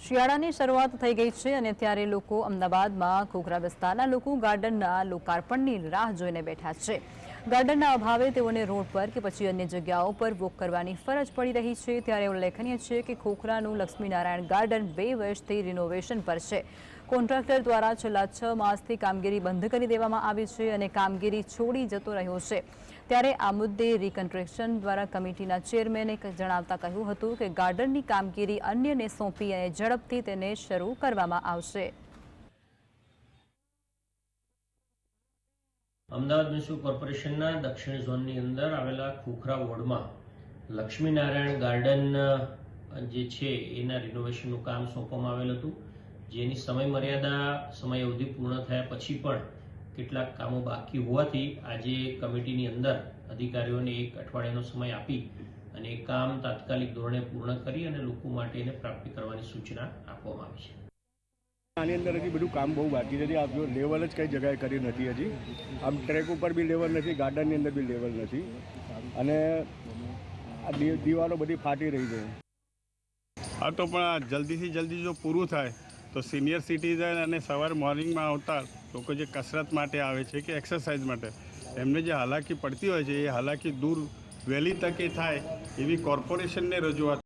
શિયાળાની શરૂઆત થઈ ગઈ છે અને ત્યારે લોકો અમદાવાદમાં ખોખરા વિસ્તારના લોકો ગાર્ડનના લોકાર્પણની રાહ જોઈને બેઠા છે। ગાર્ડનના અભાવે તેઓને રોડ પર કે પછી અન્ય જગ્યાઓ પર વોક કરવાની ફરજ પડી રહી છે। ત્યારે ઉલ્લેખનીય છે કે ખોખરાનું લક્ષ્મીનારાયણ ગાર્ડન 2 વર્ષથી રિનોવેશન પર છે। કોન્ટ્રાક્ટર દ્વારા છેલ્લા 6 માસથી કામગીરી બંધ કરી દેવામાં આવી છે અને કામગીરી છોડી જતો રહ્યો છે। ત્યારે આ મુદ્દે રિકન્સ્ટ્રક્શન દ્વારા કમિટીના ચેરમેને જણાવતા કહ્યું હતું કે ગાર્ડનની કામગીરી અન્યને સોંપી અને ઝડપથી તેને શરૂ કરવામાં આવશે। અમદાવાદ મ્યુનિસિપલ કોર્પોરેશનના દક્ષિણ ઝોનની અંદર આવેલા ખોખરા વોર્ડમાં લક્ષ્મીનારાયણ ગાર્ડન જે છે એના રિનોવેશનનું કામ સોંપવામાં આવેલ હતું, જેની સમય અવધિ પૂર્ણ થયા પછી પણ કેટલાક કામો બાકી હોવાથી આજે કમિટીની અંદર અધિકારીઓને 1 અઠવાડિયાનો સમય આપી અને એ કામ તાત્કાલિક ધોરણે પૂર્ણ કરી અને લોકો માટે એને પ્રાપ્તિ કરવાની સૂચના આપવામાં આવી છે। આની અંદર હજી બધું કામ બહુ બાકી છે। આપ જો લેવલ જ કઈ જગ્યાએ કર્યું નથી હજી। આમ ટ્રેક ઉપર બી લેવલ નથી, ગાર્ડનની અંદર બી લેવલ નથી અને આ દિવાલો બધી ફાટી રહી છે। હા, તો પણ જલ્દીથી જલ્દી જો પૂરું થાય તો સિનિયર સિટીઝન અને સવારે મોર્નિંગમાં આવતા લોકો જે કસરત માટે આવે છે કે એક્સરસાઇઝ માટે એમને જે હાલાકી પડતી હોય છે એ હાલાકી દૂર વહેલી તકે થાય એવી કોર્પોરેશનને રજૂઆત